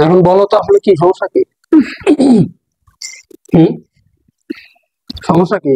এখন বলো তো আসলে কি সমস্যা কি? হুম, সমস্যা কি?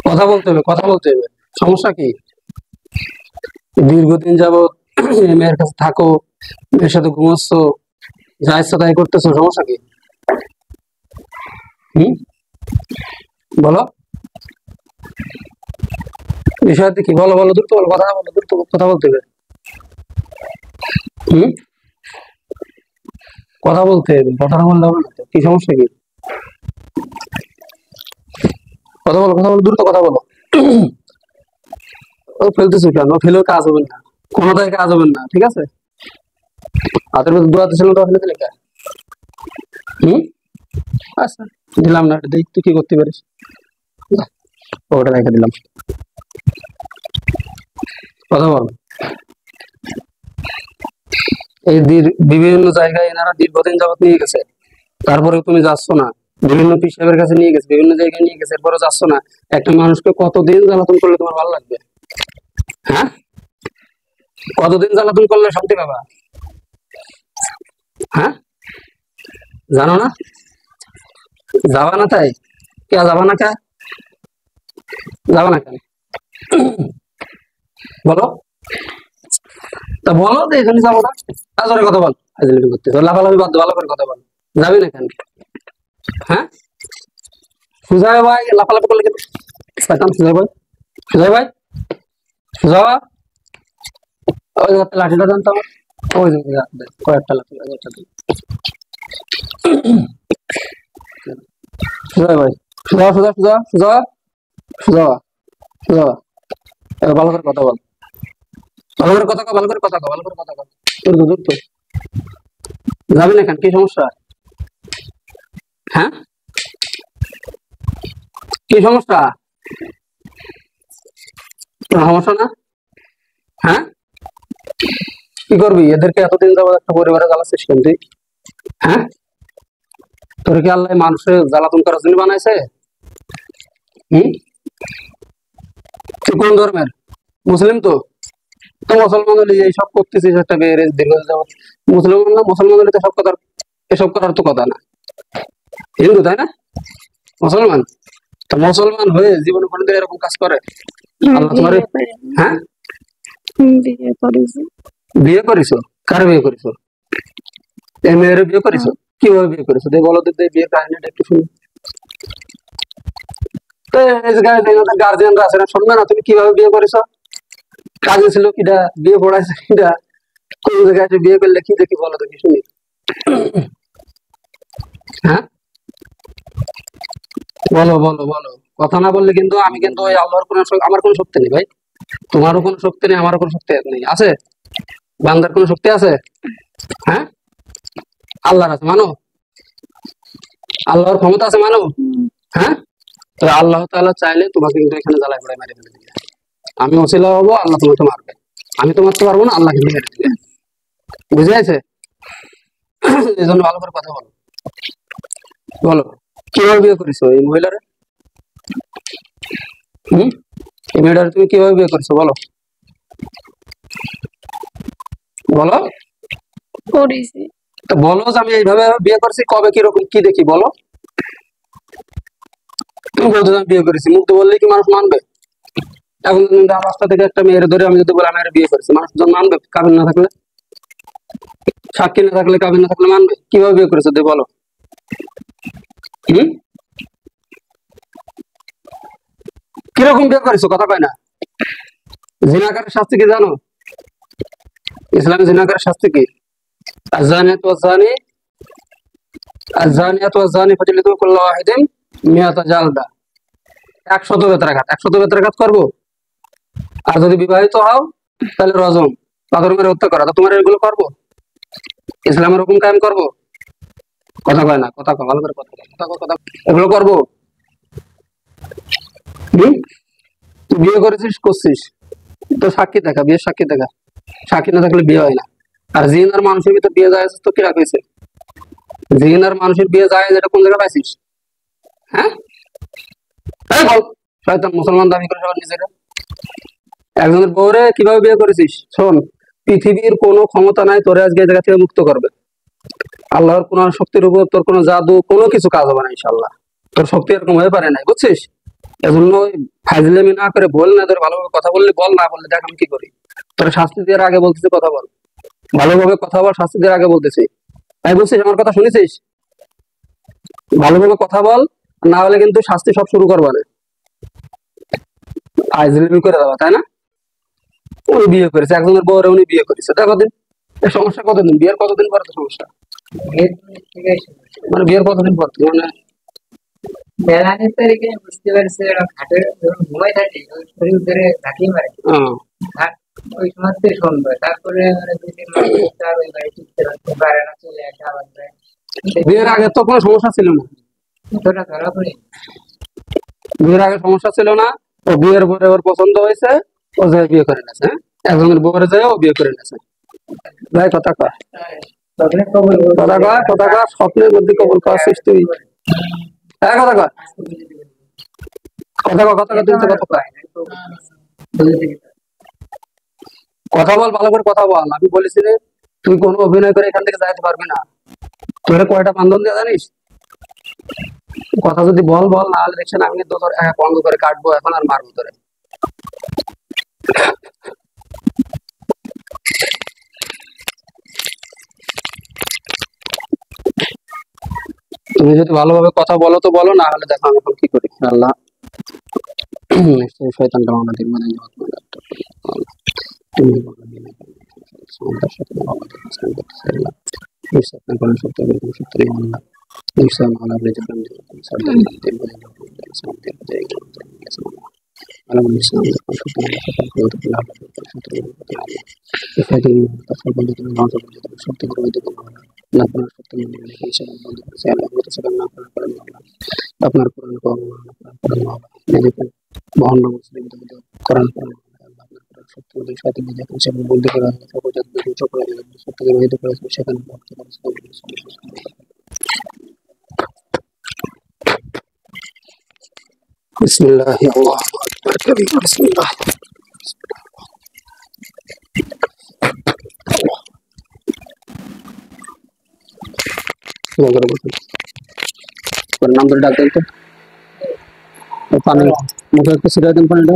কথা বলতে হবে, কথা বলতে হবে। সমস্যা কি? দীর্ঘদিন যাবত এই মেয়ের কাছে থাকো, মেয়ের সাথে ঘুমাচ্ছ, যা ইচ্ছা তাই করতেছো, সমস্যা কি? হুম, বলো বিষয়টা কি? বলো বলো, দ্রুত বলো, কথা বলো, দ্রুত কথা বলতে হবে। হুম, কথা বলতে হবে, কথা না বললে হবে না তো। কি সমস্যা কি? কথা বলো, কথা বলো, দ্রুত কথা বলো। ও ফেলতেছো কেন? ও ফেলেও কাজ হবে না, কোনোটাই কাজ হবে না, ঠিক আছে? হাতের মধ্যে দোয়াতে ছিল তো, ফেলে দিলে কেন? হুম, আচ্ছা, দিলাম না, এটা দেখ তুই কি করতে পারিস। যা, ওটা রেখে দিলাম। কথা বল। এই বিভিন্ন জায়গায় এনারা দীর্ঘদিন যাবত নিয়ে গেছে, তারপরে তুমি যাচ্ছ না। বিভিন্ন পীর সাহেবের কাছে নিয়ে গেছে, বিভিন্ন জায়গায় নিয়ে গেছে, এরপরে যাচ্ছ না। একটা মানুষকে কতদিন জ্বালাতন করলে তোমার ভালো লাগবে? হ্যাঁ, কতদিন জ্বালাতন করলে শান্তি পাবা? হ্যাঁ, জানো না? যাবা না তাই? কে যাবা না? কে যাবা না কেন? বলো, তা বলো যে এখানে যাবো না। জোরে কথা বল, আজলি করতে লাফালাফি বাদ দে, ভালো করে কথা বল। যাবি না কেন? হ্যাঁ, সুজয় ভাই লাফালাফি করলে কিন্তু শয়তান। সুজয় ভাই, সুজয় ভাই, সুজয়, ওই যে একটা লাঠিটা জানতো আমার, ওই যে কয়েকটা লাঠি আছে, একটা দিন। সুজয় ভাই, সুজা সুজা সুজা সুজা সুজা সুজা, এবার ভালো করে কথা বল, ভালো করে কথা কও, ভালো করে কথা কও, ভালো করে কথা কও। তোর দূর তো, যাবি না কেন? কি সমস্যা? হ্যাঁ, কি সমস্যা? কোনো সমস্যা না? হ্যাঁ, কি করবি? এদেরকে এতদিন যাবত একটা পরিবারে জ্বালাচ্ছিস কেন তুই? হ্যাঁ, তোর কি আল্লাহ মানুষের জ্বালাতন করার জন্য বানাইছে? হম, তুই কোন ধর্মের? মুসলিম তো? তো মুসলমান হলে এই সব করতেছিস একটা মেয়ের দীর্ঘদিন যাবত। মুসলমান না, মুসলমান হলে তো সব কথা, এসব করার তো কথা না। হিন্দু তাই না? মুসলমান, তো মুসলমান হয়ে জীবনে কোনোদিন এরকম কাজ করে আল্লাহ তোমার? হ্যাঁ, বিয়ে করেছি। বিয়ে করিছো? কার বিয়ে করিছো? এই মেয়ের বিয়ে করিছো? কিভাবে বিয়ে করেছো দে বলো, দে বিয়ের কাহিনীটা একটু শুনি। তো এই জায়গায় গার্জিয়ানরা আছে না, শুনবে না? তুমি কিভাবে বিয়ে করেছো? কাজে ছিল কিটা? বিয়ে পড়াইছে কিটা? কোন জায়গায় এসে বিয়ে করলে কি দেখি, বলো দেখি শুনি। হ্যাঁ, বলো বলো বলো, কথা না বললে কিন্তু আমি কিন্তু ওই আল্লাহর কোনো আমার কোনো শক্তি নেই ভাই। তোমারও কোনো শক্তি নেই, আমারও কোনো শক্তি নেই। আছে? বান্দার কোনো শক্তি আছে? হ্যাঁ, আল্লাহর আছে, মানো? আল্লাহর ক্ষমতা আছে, মানো? হ্যাঁ, তো আল্লাহ তাআলা চাইলে তোমাকে কিন্তু এখানে জ্বালায় পড়ায় মেরে ফেলে দিবে। আমি ওসিলা হবো, আল্লাহ তোমাকে মারবে। আমি তো মারতে পারবো না, আল্লাহ কিন্তু মেরে দিবে। বুঝে আছে? এই জন্য ভালো করে কথা বলো। বলো, কিভাবে বিয়ে করেছো এই মহিলারে? হম, এই মেয়েটারে তুমি কিভাবে বিয়ে করেছো বলো, বলো। করেছি। তো বলো যে আমি এইভাবে বিয়ে করছি, কবে, কিরকম, কি দেখি বলো। তুমি বলতে আমি বিয়ে করেছি, মুখ তো বললেই কি মানুষ মানবে? এখন যদি রাস্তা থেকে একটা মেয়ের ধরে আমি যদি বলি আমি বিয়ে করেছি, মানুষ যখন মানবে? কাবিন না থাকলে, সাক্ষী না থাকলে, কাবিন না থাকলে মানবে? কিভাবে বিয়ে করেছো দিয়ে বলো। হম, কিরকম বিয়ে করেছো কথা কয় না? জিনাকারের শাস্তি কি জানো? ইসলামে জিনাকারের শাস্তি কি? আযানিয়াতু ওয়াযানি, আযানিয়াতু ওয়াযানি ফাজলিদু কুল্লা ওয়াহিদিন মিয়াতা জালদা। 100 বেত্রাঘাত, 100 বেত্রাঘাত করবো। আর যদি বিবাহিত হও তাহলে রজম, পাথর মেরে হত্যা করা। তো তোমার এগুলো করবো? ইসলামের হুকুম কায়েম করবো? কথা কয় না, কথা কয়, ভালো করে কথা কয়, কথা কয়, কথা এগুলো করবো? হম, তুই বিয়ে করেছিস, করছিস, তো সাক্ষী দেখা, বিয়ের সাক্ষী দেখা। সাক্ষী না থাকলে বিয়ে হয় না। আর জিন আর মানুষের ভিতর বিয়ে যায় তো কি রাখেছে? জিন আর মানুষের বিয়ে যায়, যেটা কোন জায়গায় পাইছিস? হ্যাঁ, এই বল। শয়তান মুসলমান দাবি করে সবার নিজেরা। একজনের বউরে কিভাবে বিয়ে করেছিস? শোন, পৃথিবীর কোনো ক্ষমতা নাই তোরে আজকে এই জায়গা থেকে মুক্ত করবে। আল্লাহর কোন শক্তির উপর তোর কোনো জাদু কোনো কিছু কাজ হবে না ইনশাল্লাহ। তোর শক্তি এরকম হয়ে পারে নাই, বুঝছিস? এজন্য ওই ফাইজলামি না করে বল না, তোর ভালোভাবে কথা বললে বল, না বললে দেখ আমি কি করি। তোর শাস্তি দেওয়ার আগে বলতেছি কথা বল, ভালোভাবে কথা বল, শাস্তি দেওয়ার আগে বলতেছি। তাই বলছিস, আমার কথা শুনেছিস? ভালোভাবে কথা বল, না হলে কিন্তু শাস্তি সব শুরু করবা না। ফাইজলামি করে দেওয়া, তাই না? উনি বিয়ে করেছে, একজনের বউরে উনি বিয়ে করেছে, দেখো দিন এই সমস্যা কতদিন, বিয়ের কতদিন পর তো সমস্যা, মানে বিয়ের কতদিন পর থেকে, মানে বেলানের তারিখে বুঝতে পারছি ওরা ঘাটে যখন ঘুমাই থাকে ওই শরীর ধরে ঝাঁকিয়ে মারে আহ, ঘাট ওই সময় শুনবে তারপরে মানে 2-3 মাস তার ওই বাড়ি টিকতে পারে না, চলে আসে আবার যায়। বিয়ের আগে তো কোনো সমস্যা ছিল না, ওটা ধরা পড়ে বিয়ের আগে সমস্যা ছিল না। ও বিয়ের পরে ওর পছন্দ হয়েছে, ও যায় বিয়ে করে নেছে, হ্যাঁ? একজনের বউরে যায় ও বিয়ে করে নেছে। ভাই কথা কয়, তখন কবল কথা কয়, কথা কয়, স্বপ্নের মধ্যে কবল করার সৃষ্টি। হ্যাঁ কথা কয়, কথা কয়, কথা কয়, তুই তো কথা কয়। কথা বল, ভালো করে কথা বল। আমি বলেছি যে তুই কোনো অভিনয় করে এখান থেকে যাইতে পারবি না। তোর কয়টা বান্ধন দিয়ে জানিস? কথা যদি বল বল, না হলে দেখছেন আমি কিন্তু তোর এক অঙ্গ করে কাটবো এখন আর মারবো তোরে। তুমি যদি ভালোভাবে কথা বলো তো বলো, না হলে দেখো আমি এখন কি করি। আল্লাহ নিশ্চয়ই শয়তানটা আমাদের মনে তুমি আমাদের সাথে আমাদের কাছে করতে চাইলা নিশ্চয় আপনার কোনো সত্য এরকম সত্য নেই আল্লাহ। নিশ্চয় মালা বলে যাবেন সাবধান দিন বলে যাবেন সাবধান দিয়ে গেলাম আলাম ইসলাম সত্য সকাল করে তো লাভ সত্য এফাদিন তারপর বলে তুমি নজর বলে তুমি সত্য করে দিতে না আপনার সত্য নিয়ে হিসাব বন্ধ করেছে আল্লাহ বলতে সেখানে না আপনার করেন আপনার কোরআন করেন নিজেকে মহান্ন মুসলিম কোরআন করেন সত্য সাথে নিজেকে হিসাব বন্ধ করা সর্বজাত চক্র সত্যকে রহিত করেছে সেখানে বিসমিল্লাহ আল্লাহু আকবার কবির বিসমিল্লাহ নাম ধরে ডাক দেন তো পানি মুখে একটু ছিটাই দেন, পানিটা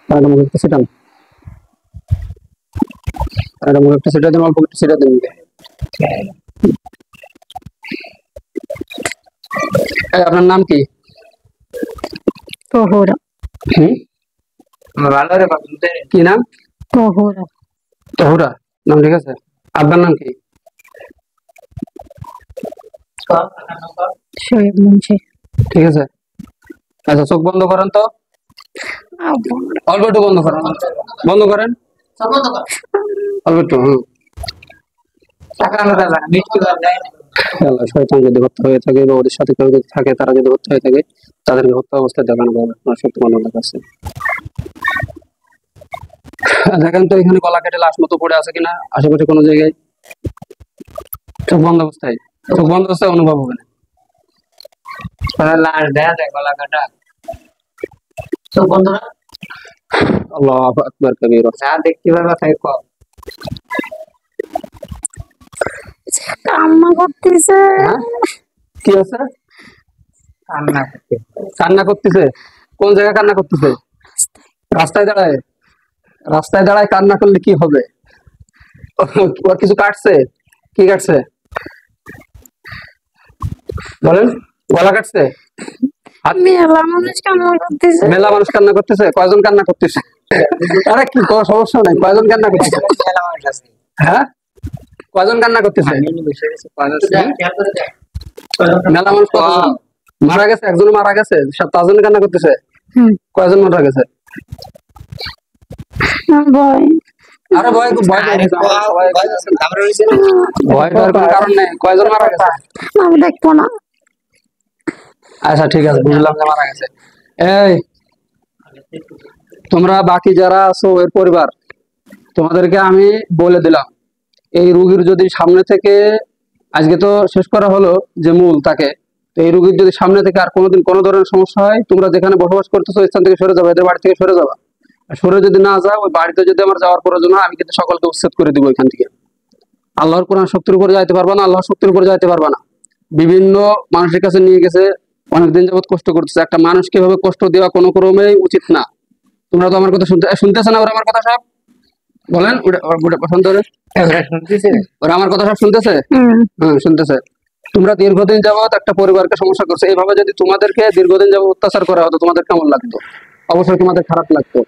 পানিটা মুখে একটু ছিটান, পানিটা মুখে একটু ছিটাই দেন, অল্প একটু ছিটাই দেন মুখে। আপনার নাম কি? তোহরা। ভালো রে বাবু কি নাম? তোহরা। তহুরা নাম, ঠিক আছে। আব্বার নাম কি? শোয়েব মুন্সি। ঠিক আছে। আচ্ছা চোখ বন্ধ করেন তো, অল্প একটু বন্ধ করেন, বন্ধ করেন অল্প একটু। শয়তান যদি হত্যা হয়ে থাকে বা ওদের সাথে কেউ যদি থাকে, তারা যদি হত্যা হয়ে থাকে, তাদেরকে হত্যা অবস্থায় দেখানো হবে আপনার সত্য মানবের কাছে। দেখেন তো এখানে গলা কেটে লাশ মতো পড়ে আছে কিনা আশেপাশে কোনো জায়গায়। চোখ বন্ধ অবস্থায়, চোখ বন্ধ অবস্থায় অনুভব হবে না। লাশ দেখা যায় গলা কাটা চোখ বন্ধ না। আল্লাহু আকবার কবীরা। যা দেখতে পারবা তাই কম। কান্না করতেছে। হ্যাঁ? কি আছে? কান্না করতে কান্না করতেছে? কোন জায়গায় কান্না করতেছে? রাস্তায় দাঁড়ায়? রাস্তায় দাঁড়ায় কান্না করলে কি হবে? ওর কিছু কাটছে? কি কাটছে বলেন? গলা কাটছে? মেলা মানুষ কান্না করতেছে। মেলা মানুষ কান্না করতেছে? কয়জন কান্না করতেছে? আরে কি কোনো সমস্যা নাই, কয়জন কান্না করতেছে? হ্যাঁ কয়জন কান্না করতেছে? মেলা মানুষ কতজন? মারা গেছে? একজন মারা গেছে? 7 জন কান্না করতেছে? কয়জন মারা গেছে? ভয়। আরে ভয় ভয় ভয় ডরার কোনো কারণ নেই। কয়জন মারা গেছে? আমি দেখবো না। আচ্ছা ঠিক আছে, বুঝলাম যে মারা গেছে। এই তোমরা বাকি যারা আছো এর পরিবার, তোমাদেরকে আমি বলে দিলাম, এই রোগীর যদি সামনে থেকে, আজকে তো শেষ করা হলো যে মূল তাকে, তো এই রোগীর যদি সামনে থেকে আর কোনোদিন কোনো ধরনের সমস্যা হয়, তোমরা যেখানে বসবাস করতেছো স্থান থেকে সরে যাবে, এদের বাড়ি থেকে সরে যাবা। আর সরে যদি না যাও, ওই বাড়িতে যদি আমার যাওয়ার প্রয়োজন হয়, আমি কিন্তু সকলকে উচ্ছেদ করে দিব এখান থেকে। বুঝতে পারছো? আচ্ছা। আর সরে যদি না যাও, ওই বাড়িতে যদি আমার যাওয়ার প্রয়োজন হয়, আমি কিন্তু সকলকে উচ্ছেদ করে দিব এখান থেকে। বুঝতে পারছো? আর সরে যদি না যাও, ওই বাড়িতে যদি আমার যাওয়ার প্রয়োজন হয়, আমি কিন্তু সকলকে উচ্ছেদ করে দিব এখান থেকে। আল্লাহর কোরআন শক্তির উপরে যাইতে পারবা না, আল্লাহর শক্তির উপরে যাইতে পারবা না। বিভিন্ন মানুষের কাছে নিয়ে গেছে, অনেকদিন যাবত কষ্ট করতেছে। একটা মানুষকে এভাবে কষ্ট দেওয়া কোনো ক্রমেই উচিত না। তোমরা তো আমার কথা শুনতেছে না? ওরা আমার কথা সব বলেন, ওটা পছন্দ করে ওরা শুনতেছে? ওরা আমার কথা সব শুনতেছে? হ্যাঁ, শুনতেছে। তোমরা দীর্ঘদিন যাবত একটা পরিবারকে সমস্যা করছো, এইভাবে যদি তোমাদেরকে দীর্ঘদিন যাবত অত্যাচার করা হতো তোমাদের কেমন লাগতো? অবশ্যই তোমাদের খারাপ লাগতো।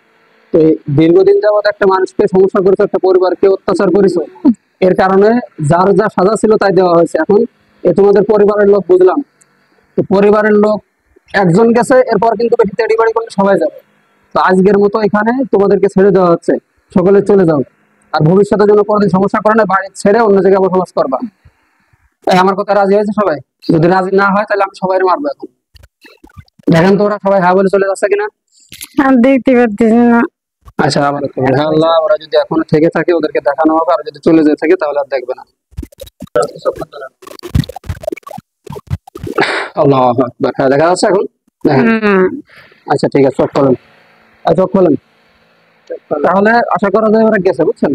তো এই দীর্ঘদিন যাবত একটা মানুষকে সমস্যা করেছো, একটা পরিবারকে অত্যাচার করেছো, এর কারণে যার যা সাজা ছিল তাই দেওয়া হয়েছে। এখন এ তোমাদের পরিবারের লোক, বুঝলাম। তো পরিবারের লোক একজন গেছে, এরপর কিন্তু বেশি তেড়ি বাড়ি করলে সবাই যাবে। তো আজকের মতো এখানে তোমাদেরকে ছেড়ে দেওয়া হচ্ছে, সকলে চলে যাও। আর ভবিষ্যতের জন্য কোনোদিন সমস্যা করে না, বাড়ি ছেড়ে অন্য জায়গায় বসবাস করবা। এই আমার কথা রাজি হয়েছে সবাই? যদি রাজি না হয় তাহলে আমি সবাই মারবো এখন। দেখেন তো ওরা সবাই হ্যাঁ বলে চলে যাচ্ছে কিনা। আর দেখতে পারতেছি না। আচ্ছা, আবার একটু বলি, হ্যাঁ আল্লাহ, ওরা যদি এখনো থেকে থাকে ওদেরকে দেখানো হবে, আর যদি চলে যেতে থাকে তাহলে আর দেখবে না। আল্লাহ আকবার। হ্যাঁ, দেখা যাচ্ছে এখন? দেখেন। আচ্ছা ঠিক আছে, চোখ খোলেন। চোখ খোলেন। তাহলে আশা করা যায় ওরা গেছে, বুঝছেন?